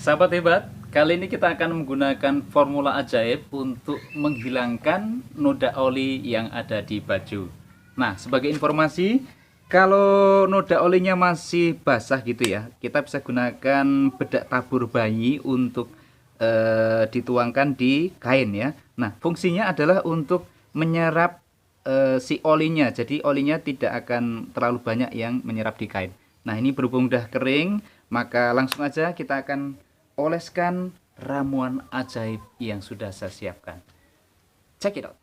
Sahabat hebat, kali ini kita akan menggunakan formula ajaib untuk menghilangkan noda oli yang ada di baju. Nah, sebagai informasi, kalau noda olinya masih basah gitu ya, kita bisa gunakan bedak tabur bayi untuk dituangkan di kain ya. Nah, fungsinya adalah untuk menyerap si olinya, jadi olinya tidak akan terlalu banyak yang menyerap di kain. Nah, ini berhubung udah kering, maka langsung aja kita akan oleskan ramuan ajaib yang sudah saya siapkan. Check it out.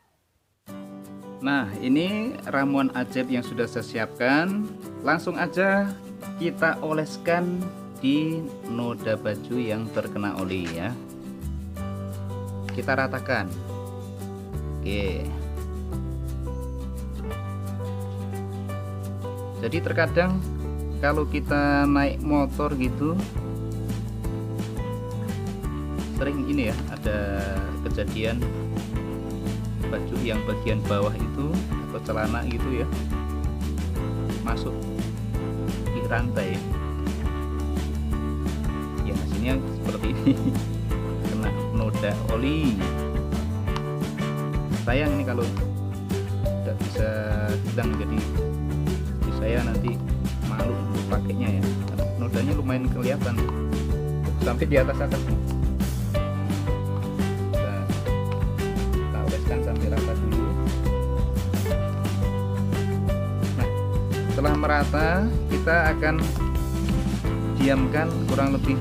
Nah, ini ramuan ajaib yang sudah saya siapkan. Langsung aja kita oleskan di noda baju yang terkena oli ya. Kita ratakan. Oke. Jadi terkadang kalau kita naik motor gitu sering ini ya, ada kejadian baju yang bagian bawah itu atau celana gitu ya masuk di rantai ya, hasilnya seperti ini kena noda oli. Sayang ini kalau tidak bisa hilang, jadi saya nanti malu untuk pakainya ya, nodanya lumayan kelihatan sampai di atas nih. Kita oleskan sampai rata dulu. Nah, setelah merata kita akan diamkan kurang lebih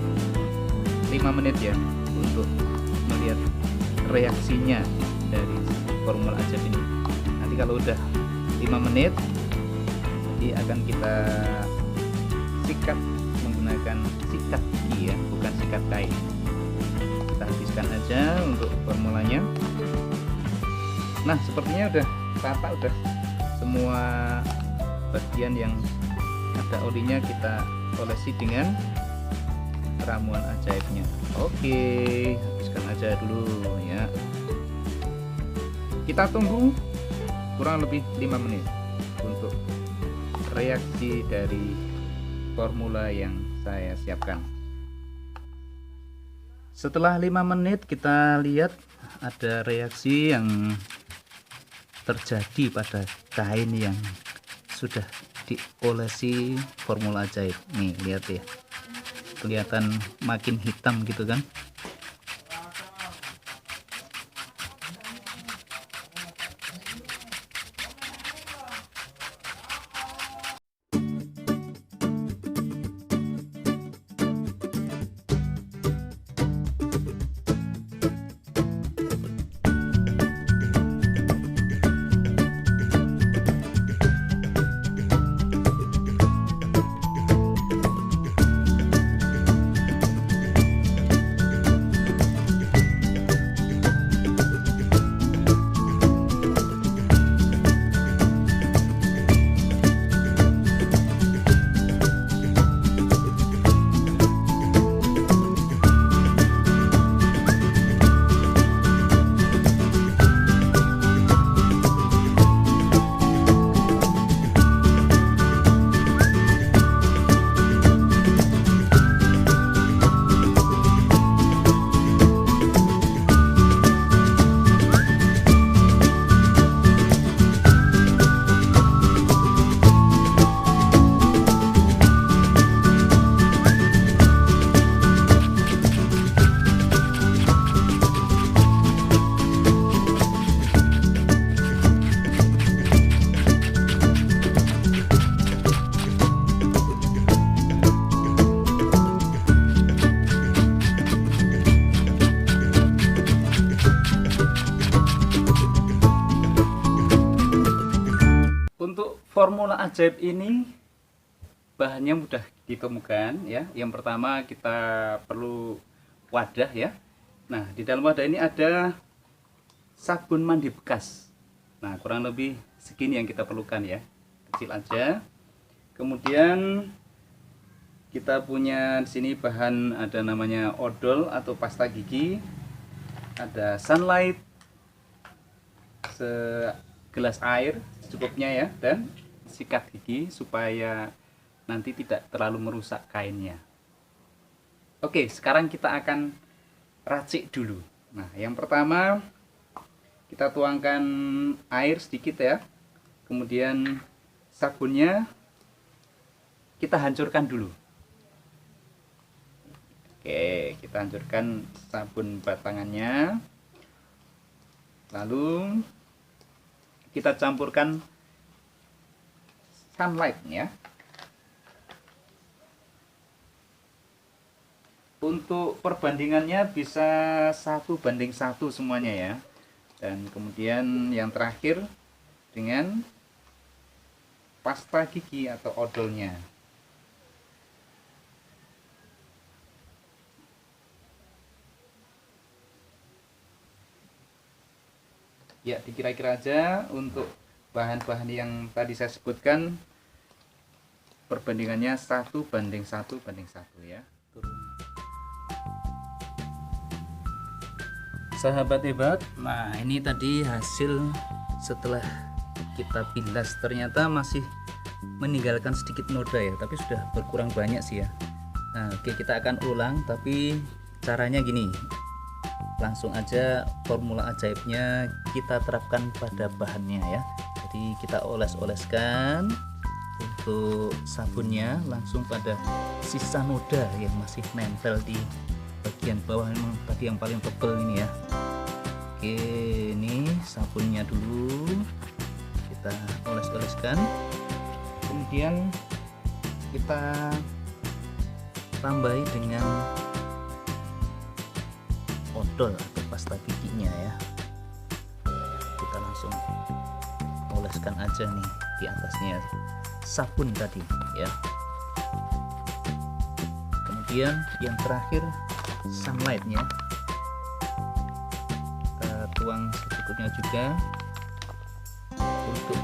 5 menit ya untuk melihat reaksinya dari formula ajaib ini. Nanti kalau udah 5 menit akan kita sikat menggunakan sikat gigi ya, bukan sikat kain. Kita habiskan aja untuk formulanya. Nah, sepertinya udah rata, udah semua bagian yang ada olinya kita olesi dengan ramuan ajaibnya. Oke, habiskan aja dulu ya. Kita tunggu kurang lebih 5 menit untuk reaksi dari formula yang saya siapkan. Setelah 5 menit kita lihat ada reaksi yang terjadi pada kain yang sudah diolesi formula ajaib. Nih, lihat ya, kelihatan makin hitam gitu kan. Untuk formula ajaib ini bahannya mudah ditemukan ya. Yang pertama kita perlu wadah ya. Nah, di dalam wadah ini ada sabun mandi bekas. Nah, kurang lebih segini yang kita perlukan ya, kecil aja. Kemudian kita punya di sini bahan, ada namanya odol atau pasta gigi, ada sunlight, segelas air secukupnya ya, dan sikat gigi supaya nanti tidak terlalu merusak kainnya. Oke, sekarang kita akan racik dulu. Nah, yang pertama kita tuangkan air sedikit ya. Kemudian sabunnya kita hancurkan dulu. Oke, kita hancurkan sabun batangannya. Lalu kita campurkan sunlight ya. Untuk perbandingannya bisa 1:1 semuanya ya. Dan kemudian yang terakhir dengan pasta gigi atau odolnya. Ya, dikira-kira aja untuk bahan-bahan yang tadi saya sebutkan perbandingannya 1:1 ya. Sahabat hebat, nah ini tadi hasil setelah kita bilas, ternyata masih meninggalkan sedikit noda ya, tapi sudah berkurang banyak sih ya. Nah, oke, kita akan ulang, tapi caranya gini, langsung aja formula ajaibnya kita terapkan pada bahannya ya. Jadi kita oles-oleskan untuk sabunnya langsung pada sisa noda yang masih nempel di bagian bawah. Memang tadi yang paling tebal ini ya. Oke, ini sabunnya dulu kita oles-oleskan, kemudian kita tambahi dengan odol atau pasta giginya ya. Kita langsung oleskan aja nih di atasnya sabun tadi ya. Kemudian yang terakhir sunlightnya kita tuang secukupnya juga untuk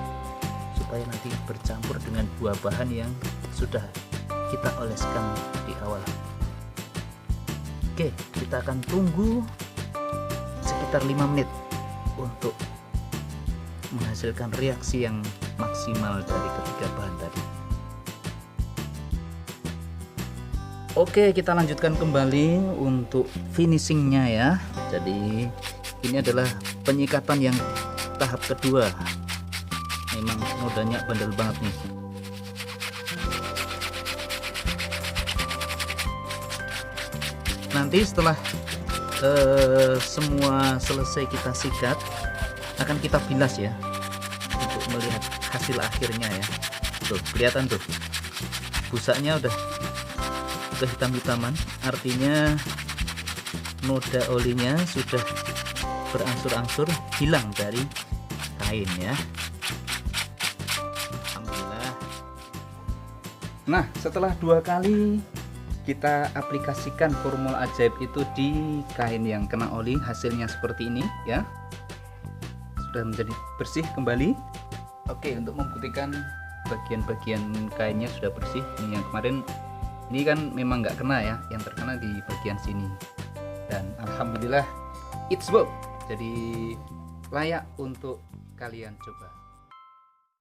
supaya nanti bercampur dengan dua bahan yang sudah kita oleskan di awal. Oke, kita akan tunggu sekitar 5 menit untuk menghasilkan reaksi yang maksimal dari ketiga bahan tadi. Oke, kita lanjutkan kembali untuk finishingnya ya. Jadi ini adalah penyikatan yang tahap kedua. Memang nodanya bandel banget nih. Nanti setelah semua selesai kita sikat, akan kita bilas ya untuk melihat hasil akhirnya ya. Tuh kelihatan tuh busanya udah hitam-hitaman, artinya noda olinya sudah berangsur-angsur hilang dari kain ya. Alhamdulillah. Nah, setelah 2 kali kita aplikasikan formula ajaib itu di kain yang kena oli, hasilnya seperti ini ya. Sudah menjadi bersih kembali. Oke, untuk membuktikan bagian-bagian kainnya sudah bersih. Ini yang kemarin ini kan memang nggak kena ya, yang terkena di bagian sini. Dan alhamdulillah it's work. Jadi layak untuk kalian coba.